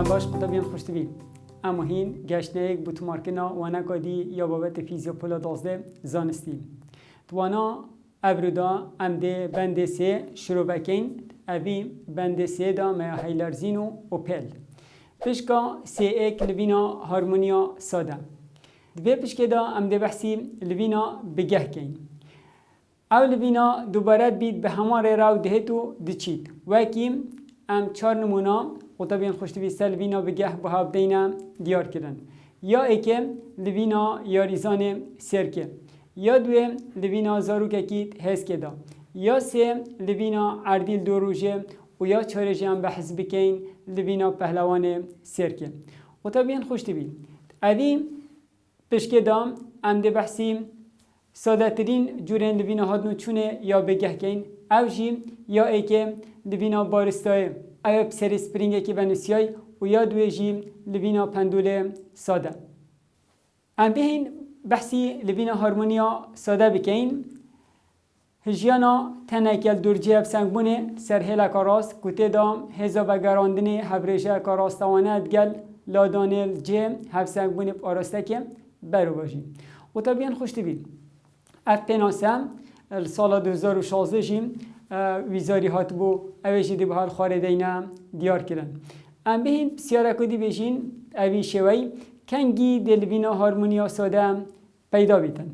باش قطبین خوشتوی اما هین گشنه یک بوتمارکنا وانا کادی یا بابت فیزیا پولا دازده زانستی توانا ابرودا امده بند سه شروع بکن اوی بند سه دا میا هیلرزینو و پل پشکا سه ایک لبینا هارمونیا ساده دوی پشکه دا امده بحثی لبینا بگه کن او لبینا دوباره بید به هماره راو دهتو دچید وکیم ام چار نمونه و طبیعا خوشتوی سر لبینا بگه به هاب دینا دیار کردن یا ایکه لبینا یاریزان سرکه یا دوی لبینا زاروکه کید هست که دا یا سه لبینا عردیل دو روژه و یا چارجی هم بحث بکن لبینا پهلوان سرکه و طبیعا خوشتوی اوی پشکه دا ام ده بحثی ساده ترین جورین لبینا هادنو چونه یا بگه کن او جی یا ایکه لبینا بارستای او سری سپرینگه که بنوسیای و یا دوی جی لبینا پندول ساده ام بهین بحثی لبینا هارمونیا ساده بکن هجیانا تنکل درجه افسنگبونه سر هلا کاراست کته دام هزا بگراندنی حبرشه کاراستوانه ادگل لادانل جه هفسنگبونه پاراسته که برو باشی و طبیعا خوشتی بید اف پناسم سال 2016 جیم ویزاری هات بو اوشی دی بحال خاردینا دیار کردن ام بهین بسیاره کدی بشین اوی شوی کنگی دلوینا هارمونیا ساده پیدا بیتن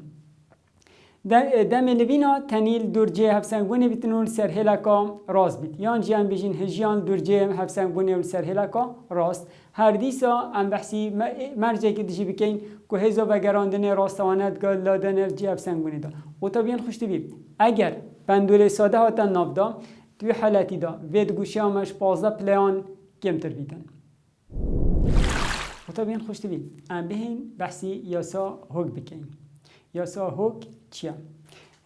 دم لوینا تنیل درجه هفسنگونه بیتنول سر هلکا راست بیت یان جیان بجین هجیان درجه هفسنگونه سر هلکا راست هر دیسا ام بحثی مرجع که دیجی بکین که هزا بگراندن راستوانت گل لادن جه هفسنگونه دا و طبیعا خوشتی بید اگر پندول ساده هاتن ناف دا توی حالتی دا وید گوشی همش 15 پلیان کمتر بیتن و طبیعا خوشتی بید ام بهین بحثی یاسا هوک بکین یاسا هوک چیه؟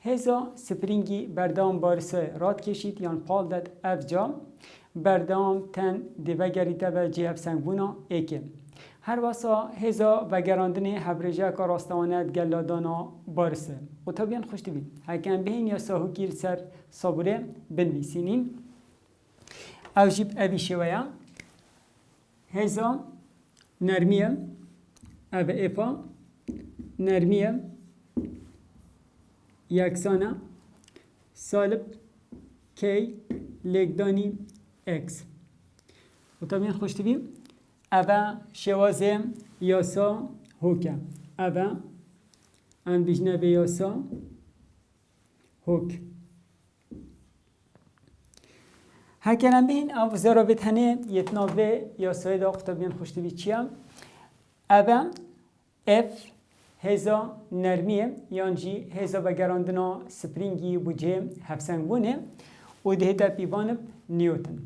هزا سپرینگی بردام بارسای راد کشید یان پال داد افجا بردام تن دیوگریده و جیب سنگبونا ایکه هر واسا هزا وگراندن حبرجه که راستوانت گلادانا بارسه و طبیعا خوشتی بید هکن بهین یاسا هوکیل سر صابوره بنویسینین او جیب اوی شویا هزا نرمیه او ایفا نرمیه یکسانه سالب کی لگدانی اکس و طبیعا خوشتی بیم اوه شوازه یاسا هوکه اوه انبیجنه به یاسا هوک هکرم بین او زرابت هنه یتناوه یاسای دا طبیعا خوشتی بیم چیم اوه اف هزا نرمیه یانجی هزا بگراندنا سپرینگی بوجه هفسنگ بونه و دهتا پیوانب نیوتن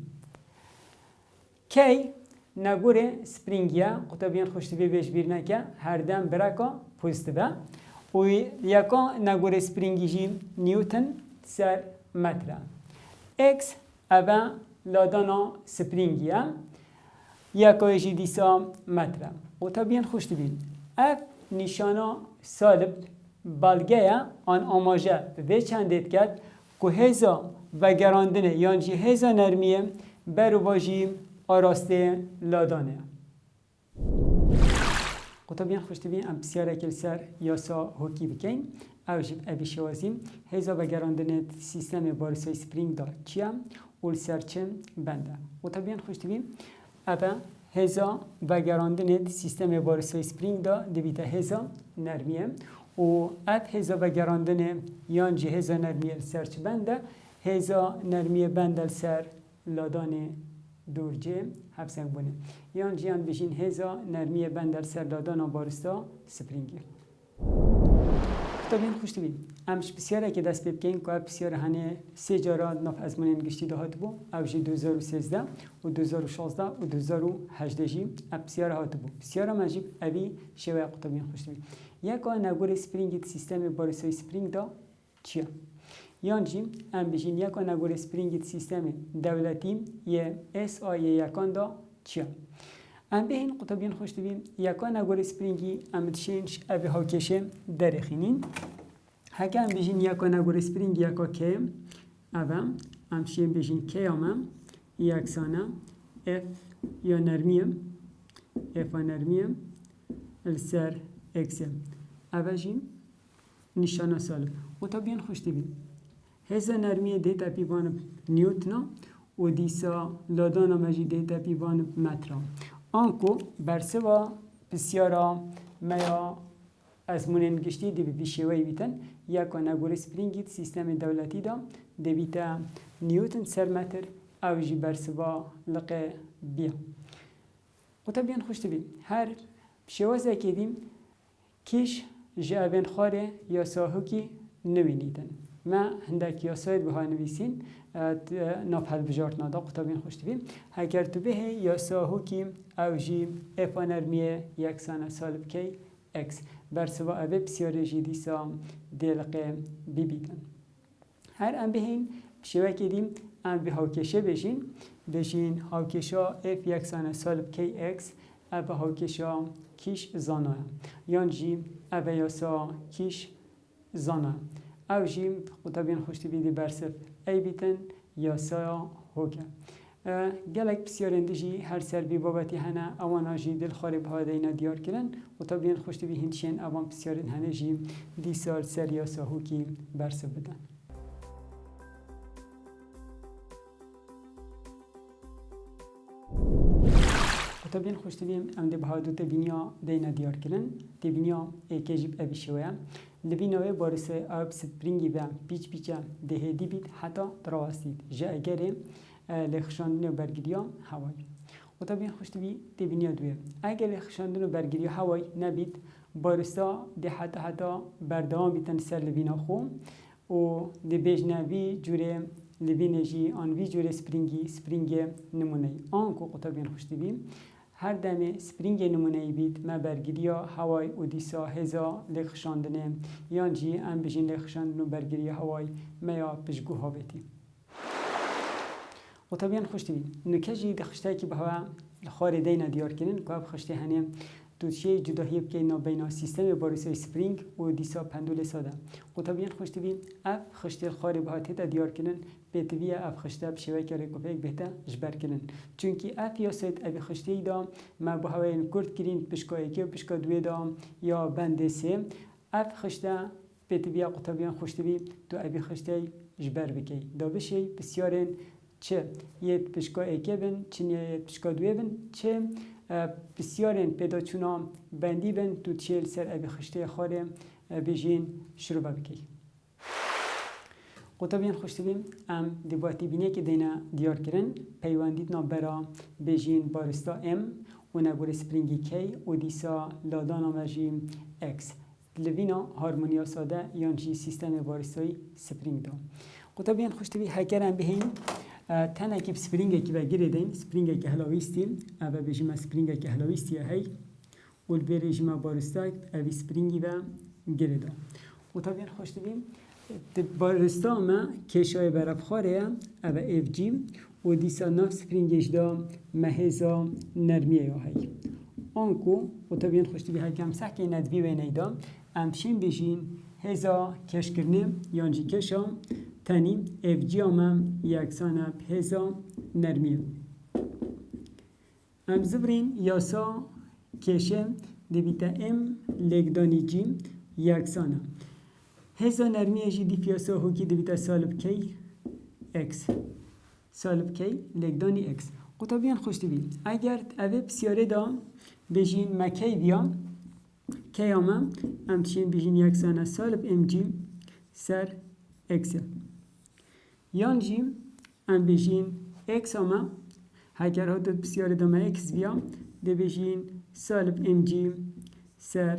کی نگوره سپرینگیه قطبیان خوشتوی بیش بیر نکه هر دم برکا پوزتبه و یکا نگوره سپرینگی جی نیوتن سر متره اکس اوه لادانا سپرینگیه یکا جی دیسا متره و طبیعان خوشتوی اف نشانا سالب بالگه آن آماجه به چندت کرد که هزا و گراندنه یانجی هزا نرمیه برو باجی آراسته لادانه قطبیان خوشتی بین ام بسیاره کل سر یاسا هوکی بکن او جب اوی شوازیم هزا و گراندنه سیستم بارسای سپرینگ دا چیم اول سرچم بنده قطبیان خوشتی بین اوه هزا و گراندن سیستم بارسای سپرینگ دا دویتا هزا نرمیه و ات هزا و گراندن یانجی هزا نرمیه سرچ بنده هزا نرمیه بنده سر لادان دورجه هفسنگ بونه یانجی یان بشین هزا نرمیه بنده سر لادان بارستا سپرینگی طبعا خوشتی بید امش بسیاره که دست بکنین که بسیاره هنه سه جارا ناف از من انگشتی دهات بو اوجی 2013 و 2016 و 2018 جی بسیاره هات بو بسیاره مجیب اوی شوه طبعا خوشتی بید یکا نگور سپرینگ سیستم بارسای سپرینگ دا چیه؟ یانجی ام بشین یکا نگور سپرینگ سیستم دولتی یه اس آی یکان دا چیه؟ ام بهین قطبیان خوشتی بیم یکا نگور سپرینگی ام تشینش اوی هاکشه درخینین هکه ام بجین یکا نگور سپرینگ یکا که اوام ام شیم بجین که امام یکسانه اف یا نرمیم اف نرمیه السر اکس اوجیم نشانه سالب و تا بیان خوشتی بیم هزا نرمیه دیتا پیوان نیوتنا و دیسا لادانا مجی دیتا پیوان مترا آنکو برسوا بسیارا میا از مونن گشتی دی بیشوی بیتن یکا نگوری سپرینگیت سیستم دولتی دا دی بیتا نیوتن سر متر او جی برسوا لقه بیا و تا بیان خوشتی بیم هر شوازه که دیم کیش جابن خاره یا ساهوکی نوینیدن ما هندک یا ساید به های نویسین نافل بجارت نادا قطابین خوشتی بیم اگر تو به یا ساهوکی او جی اف نرمیه یکسان سالب کی اکس برسوا اوه بسیار جی دیسا دلقه بی بیدن هر ام بهین بشوه که دیم ام به هاوکشه بشین هاوکشا اف یکسان سالب کی اکس اوه هاوکشا کیش زانه یان جی اوه یاسا کیش زانه او جی قطابین خوشتی بیدی برسف ای بیتن یاسا هوگه گلک بسیارنده جی هر سر بی بابتی هنه اوانا جی دل خاری بها دینا دیار کرن قطابین خوشتی بی هندشین اوان بسیارن هنه جی دی سال سر یاسا هوگی برسف بدن قطابین خوشتی بیم ام دی بها دوتا بینیا دینا دیار کرن دی بینیا ایکی جیب ابی شویا لبیناوی بارسه آب سپرینگی و پیچ پیچه دهیدی بید حتی دراستید جا اگره لخشاندن و برگیریا هوایی و تا بین خوشتی بی دی بینیا دوی اگر لخشاندن و برگیریا هوایی نبید بارستا دی حتی بردوام بیتن سر لبینا خو و دی بیجنوی جوره لبینجی آنوی جوره سپرینگ نمونه آنکو قطع بین خوشتی بیم هر دمه سپرینگ نمونه بید ما برگیریا هوای و دیسا هزا لخشاندنه یان جی ام بجین لخشاندن و برگیریا هوای میا پشگو ها بیتی و طبیعا خوشتی بید نکه جی دخشتایی که به هوا خاری دینا دیار کنن که اب خشتی هنه دوچه جداهی بکی نابینا سیستم باریسای سپرینگ و دیسا پندول ساده و طبیعا خوشتی بید اب خشتی خاری به هاتیتا دیار کنن بیتویه اب خشته بشوی که ریکوپیک بهتا جبر کنن چونکی اب یا سید اب خشتی دا ما به هوای کرد کرین پشکا ایکی و پشکا دوی دا یا بند سه اب خشته بیتویه قطبیان خوشتی بید تو اب خشتی جبر بکی دا بشه بسیارن چه یه پشکا ایکی بن چه یه پشکا دوی بن چه بسیارن پیدا چونا بندی بن تو چیل سر اب خشتی خاره بجین شروع بکی قطبیان خوشتی بیم ام دیواتی بینه که دینا دیار کرن پیواندید نابرا بجین بارستا ام و نگور سپرینگی کی و دیسا لادانا مجیم اکس لوینا هارمونیا ساده یانجی سیستم بارستایی سپرینگ دا قطبیان خوشتی بی هکر ام بهین تنه که سپرینگی که بگیره دین سپرینگی که هلاویستیم اوه بجیم سپرینگی که هلاویستی هی و البرجیم بارستا اوی سپرینگی و گیره دا قطبیان خوشتی بیم بارستا ما کشای برابخاره او اف جی و دیسا ناف سپرینگش دا مهزا نرمیه یا هی آنکو و طبیعن خوشتی بی هکم سحکه ندوی و نیدا امشین بجین هزا کش کرنه یانجی کشا تنی اف جی آما یکسانه هزا نرمیه ام زبرین یاسا کشه دیبیتا ام لگدانی جی یکسانه هزا نرمیه جی دی پیاسا هوکی دیبیتا سالب کی اکس سالب کی لگدانی اکس قطبیان خوشتی بید اگر اوه بسیاره دا بجین مکی بیا کی آما امچین بجین یکسانه سالب ام جی سر اکس یان جی ام بجین اکس آما اگر ها داد بسیاره دا ما اکس بیا دی بجین سالب ام جی سر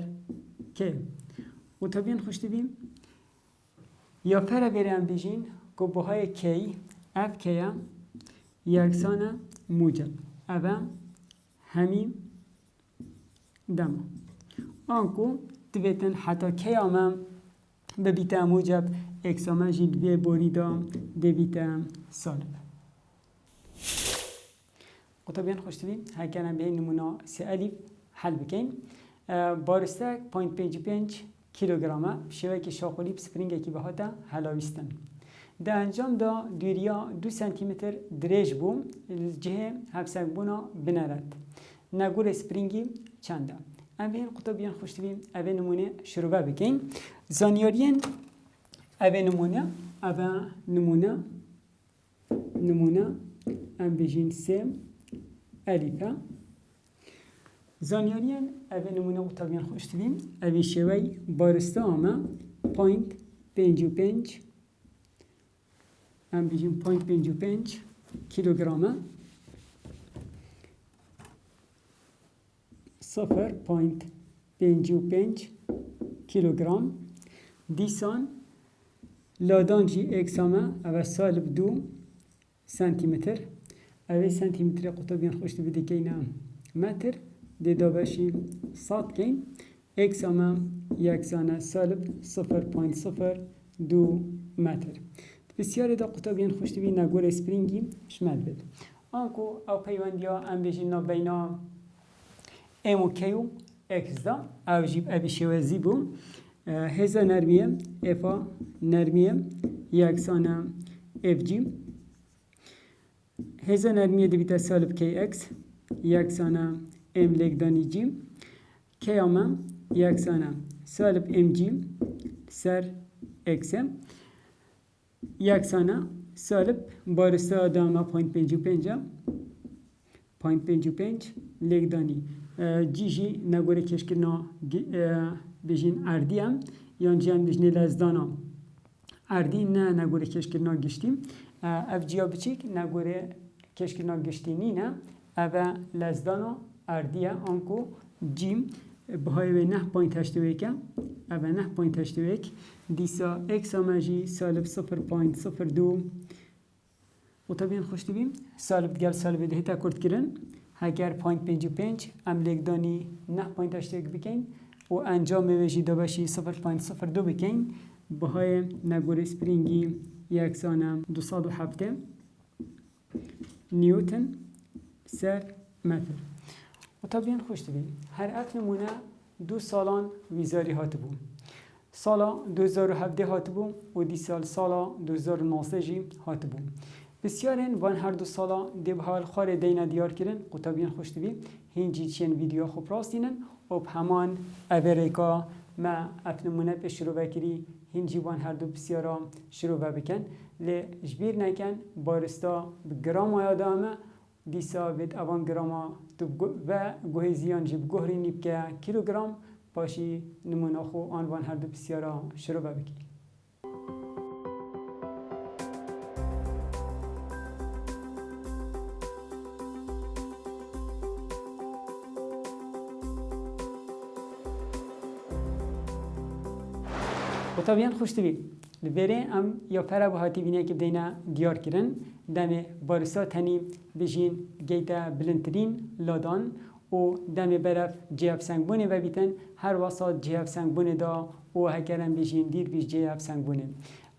کی قطبیان خوشتی بید یا پره برم بجین که بهای کی اف کیا یکسانه موجب اوه همین دما آنکو دویتن حتی کی آمم ببیتا موجب اکسامه جی دوی بوریدا دویتا سالب قطبیان خوشتی بید هکنم به این نمونه سی الیف حل بکن بارستک 0.55 کیلوگرامه شوی که شاقولی سپرینگی که بهاتا هلاویستن ده انجام دا دوریا 2 سانتیمتر دریج بوم جهه هفسک بونا بنرد نگور سپرینگی چنده ام بین قطبیان خوشت بیم اوه نمونه شروع بکن زانیارین اوه نمونه ام بجین سه الیفه زانیارین اوه نمونه قطبیان خوشت بیم اوه شوی بارسته آمه پوینت 55 ام بجین پوینت 55 کیلوگرامه 0.55 کیلوگرم دیسان لادان جی اکسامه اوه سالب 2 سانتیمتر اوه سانتیمتر قطبیان خوشت بده کینه متر ده دابشی سات کین اکسامه یکسانه سالب 0.02 متر بسیاری دا قطبیان خوشت بده نگور اسپرینگی شمال بده آنکو او پیوندیا ام بجین بینا ام و کیو اکس دا او جیب ابی شوازی بو هزا نرمیه افا نرمیه یکسانه اف جی هزا نرمیه دیتا سالب کی اکس یکسانه ام لگدانی جی کی اما یکسانه سالب ام جی سر اکس یکسانه سالب بارسته آدامه 0.55 لگدانی جی جی نگوره کشکرنا بجین اردی هم یان جی هم بجنه لزدانا اردی نه نگوره کشکرنا گشتیم اف جیا بچیک نگوره کشکرنا گشتینی نه اف لزدانا اردیه آنکو جیم بهای 9.81 اف 9.81 دیسا اکس آمجی سالب 0.02 و طبیعا خوشتی بیم سالب دیگر سالب ده تا کرد کرن اگر 0.55 ام لگدانی 9.81 بکن و انجام ویژی دابشی 0.02 بکن بهای نگور سپرینگی یکسانه 207 نیوتن سر متر و طبیعا خوشت بیم هر اک نمونه 2 سالان ویزاری هات بوم سالا 2017 هات بوم و دی سالا 2019 جی هات بوم بسیارین وان هر 2 سالا دیب حال خار دینا دیار کردن قطبیان خوشت بیم هنجی چین ویدیو خوب راستینن و همان اوریکا ما اپنمونه به شروع بکری هنجی وان هر دو بسیارا شروع بکن لی جبیر نکن بارستا بگرام یادامه دیسا بید اوان گراما و گوهزیان جب گوهرینی بکه کیلوگرام باشی نمونه خو آن وان هر دو بسیارا شروع بکری و طبیعا خوشت بید لبره ام یا پره به هاتی بینه که بدینا دیار کرن دم بارسا تنی بجین گیتا بلندترین لادان و دم برف جیب سنگبونه و بیتن هر واسط جیب سنگبونه دا و هکرم بجین دیر بیش جیب سنگبونه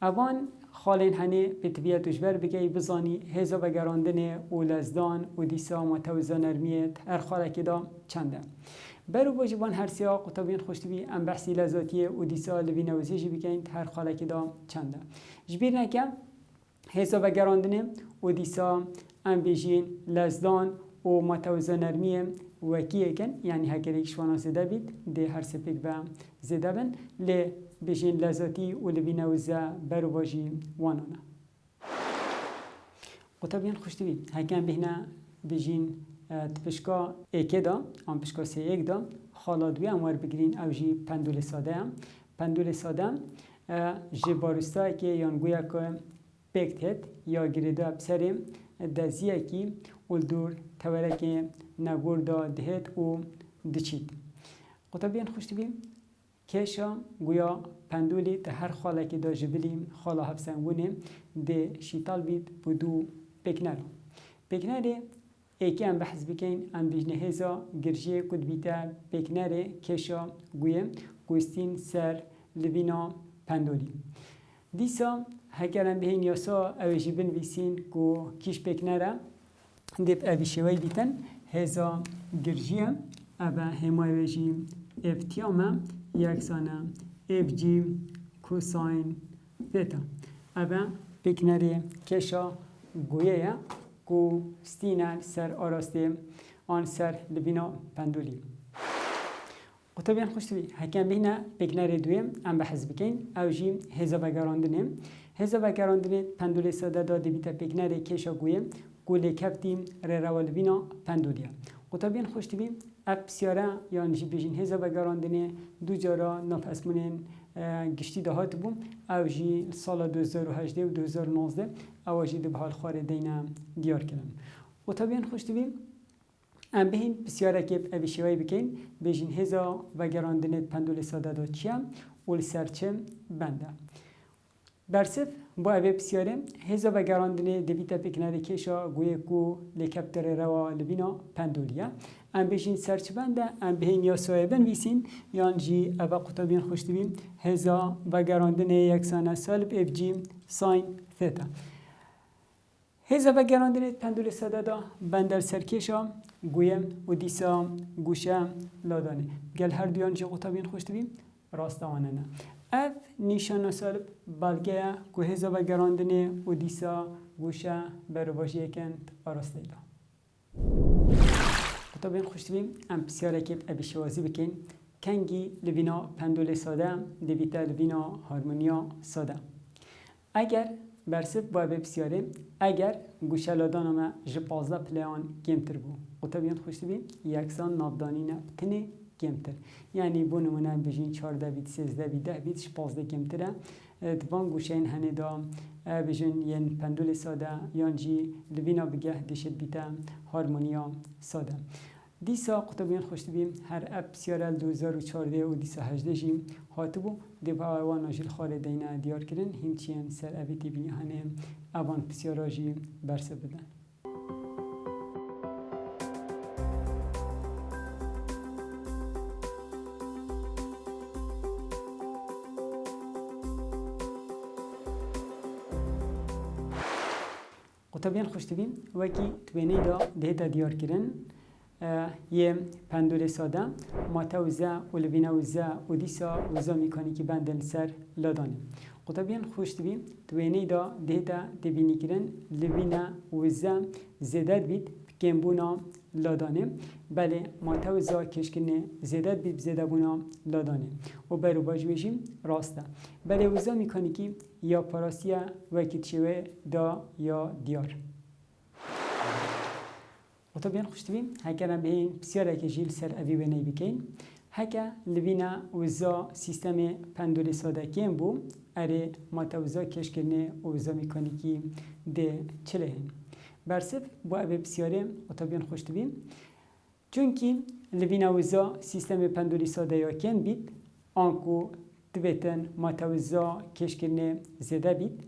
اوان خالین هنه به طبیعتش بر بگی بزانی هزا و گراندنه و لزدان و دیسا متوزا نرمیت هر خاله که دا چنده برو باجی وان هر سیاق و طبیعن خوشتوی ام بحثی لذاتیه و دیسا لبی نوزیجی بکنید هر خاله که دا چنده جبیر نکم هزا و گراندنه و دیسا ام بیجین لزدان و متوزا نرمیه وکیه کن یعنی هکریک شوانا زده بید ده هر سپیک با زده بن لی بیجین لذاتی و لبی نوزه برو باجی وانانه و طبیعن خوشتوی هکم بهنه بیجین تپشکا ایکه دا آن پشکا سی ایک دا خالا دوی امور بگیرین او جی پندول ساده هم پندول ساده هم جی بارستا که یانگویا که پیکت هد یا گریده بسریم دزیه که اولدور توره که نگور دا دهد و دچید قطبیان خوشت بیم کشا گویا پندولی ده هر خاله که دا جبلیم خالا هفسنگونه ده شیطال بید بودو پیکنر پیکنره ایکی ام بحث بکن ام بیجنه هزا گرژه کد بیتا پیکنره کشا گویه گوستین سر لبینا پندولی دیسا هکرم بهین یاسا اویجی بنویسین کو کیش پیکنره دیب اویشوی بیتن هزا گرژه اوه همای اویجی افتیامه یکسانه اف جی کوساین تتا اوه پیکنره کشا گویه کو ستینن سر آراسته آن سر لبینا پندولی و طبعا خوش توی هکم بینه بکنار دویم ام به حزب کن او جی هزا بگراندنه هزا بگراندنه پندول ساده دا دبیتا بکنار کشا گویم گوله کفتیم روال بینا پندولیا و طبعا خوش توی اپ سیاره یعنی جی بجین هزا بگراندنه دو جارا ناف اسمونین گشتی دهات بوم او جی سال 2018 و 2019 او جی دو بحال خوار دینا دیار کردن و طبعا خوش توی ام بهین بسیاره که اویشیوی بکن بجین هزا و گراندنت پندول ساده دا چیم و سرچم بنده برسف با اوی بسیاره هزا و گراندنه دویتا پکناری کشا گویه کو لکپتر روا لبینا پندولیا ام بجین سرچ بنده ام بهین یا سایبن ویسین یان جی اوه قطبین خوشتویم هزا و گراندنه یکسانه سالب اف جی ساین ثیتا هزا و گراندنه پندول ساده دا بندر سرکشا گویم و دیسا گوشه لادانه گل هر دویان جی قطبین خوشتویم راستوانه نه اف نیشان سالب بلگه که هزا و گراندنه و دیسا گوشه برواجی کند آراسته دا قطبین خوشتویم ام بسیاره که ابیشوازی بکن کنگی لبینا پندول ساده دویتا لبینا هارمونیا ساده اگر برسف با بسیاره اگر گوشه لادان ما جپازده پلیان کمتر بو قطبین خوشتویم یکسان نابدانی نه بتنه کمتر یعنی بو نمونه بجین 14 بیت 13 بیت 10 بیت 15 کمتره دوان گوشه این هنه دا بجین ین پندول ساده یان جی لبینا بگه دشت بیت هارمونیا ساده دیسا قطبین خوشتبیم هر اپ سیارل 2014 و دیسا 18 جیم هاتبو دی با اوان آجیل خال دینا دیار کرن همچین سر اویتی بینی هنه اوان پسیارا جی برسه بدن قطبین خوشتبیم وکی توینه دا ده دیار کرن یه پندول ساده ماتوزه و لبینوزه و دیسا وزا میکانیکی بندن سر لادانه قطبین خوشتبیم توینه دا ده دبینی کرن لبینه وزه زیدت بید کمبونا لادانه بله ماتوزه کشکنه زیدت بید زیده بونا لادانه و برو باجویشیم راسته بله وزا میکانیکی یا پاراسیه وکیت شوه دا یا دیار و طبعا خوشتویم هکرم به این بسیار که جیل سر اوی و نی بکن هکه لبینا وزا سیستم پندول ساده کم بو اره ماتوزا کشکرنه وزا میکانیکی ده چله هن برسف با اوی بسیاره و طبعا خوشتویم چونکی لبینا وزا سیستم پندول ساده یا کم بید آنکو دویتن ماتوزا کشکرنه زده بید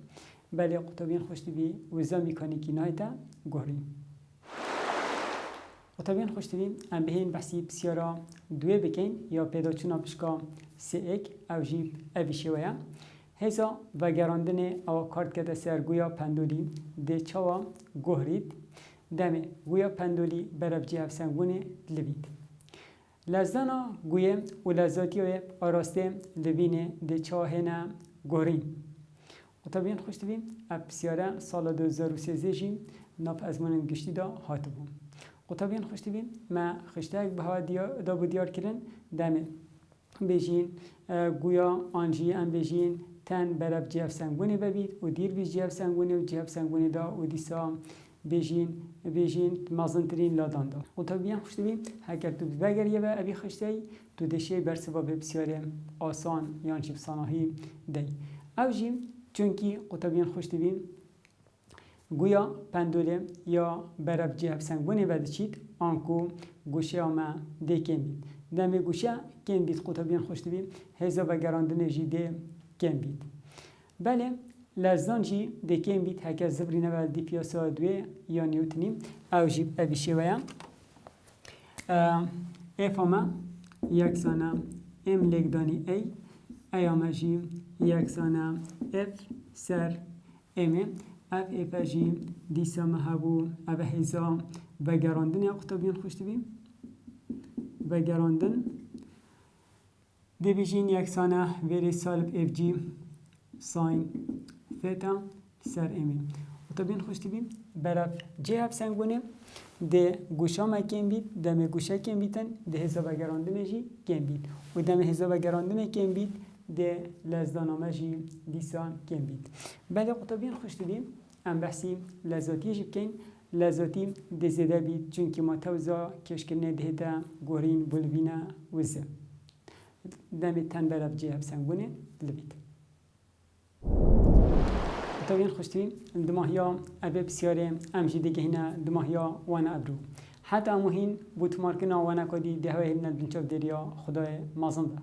بله طبعا خوشتوی وزا میکانیکی نایتا گهریم و طبعا خوشتویم ام بهین بحثی بسیارا دوی بکن یا پیدا چونا بشکا سه اک او جیب اوی شویا هزا و گراندن او کارت کده سر گویا پندولی ده چاوا گهرید دمه گویا پندولی برف جیب سنگونه لبید لزدانا گویا و لزاتی و آراسته لبینه ده چاهنه گهرین و طبعا خوشتویم اب بسیاره سال 2013 جیم ناف ازمانم گشتی دا هاتو بوم قطبین خوشتبین ما خشتاک به دا بود دیار کردن دمه بجین گویا آنجی ام بجین تن برف جیف سنگونه ببید و دیر بیش جیف سنگونه و جیف سنگونه دا و دیسا بجین مازنترین لادان دا قطبین خوشتبین هکر تو بگریه و ابی خشتای تو دشه برسوا به بسیار آسان یان چیب صناهی دی او جیم چونکی قطبین خوشتبین گویا پندوله یا برف جهب سنگونه بده چید آنکو گوشه آمه ده کم بید دمه گوشه کم بید قطبین خوشتبیم هزا و گراندن جی ده کم بید بله لزدان جی ده کم بید هکه زبرینه و دی پیاسا دوی یا نیوتنیم او جی ابیشه ویم اف آمه یکسانه ام لگدانی ای آمه جی یکسانه اف سر امه اف افجی دیسا مهبو اف هزا و گراندن یا قطبین خوشتبیم و گراندن دی بیجین یکسانه ویری سالب اف جی ساین ثیتا سر امی قطبین خوشتبیم برف جهب سنگونه ده گوشا مکن بید دم گوشا کن بیتن ده حساب گراندن جی کن بید و دم حساب گراندن کن بید ده لزدانامه جی دیسان کن بید بعد قطبین خوش دیدیم ام بحثی لذاتی جی بکن لذاتی ده زده بید چونکه ما توزا کشکرنه ده ده گورین بلوینه وزه دم تن برد جی هبسنگونه لبید طبعا خوشتی دماغیا ابی بسیاره امجی دیگه هنا دماغیا وانا ابرو حتی اموهین بوت مارکنا وانا کدی ده هایی ندن چوب دریا خدای مازنده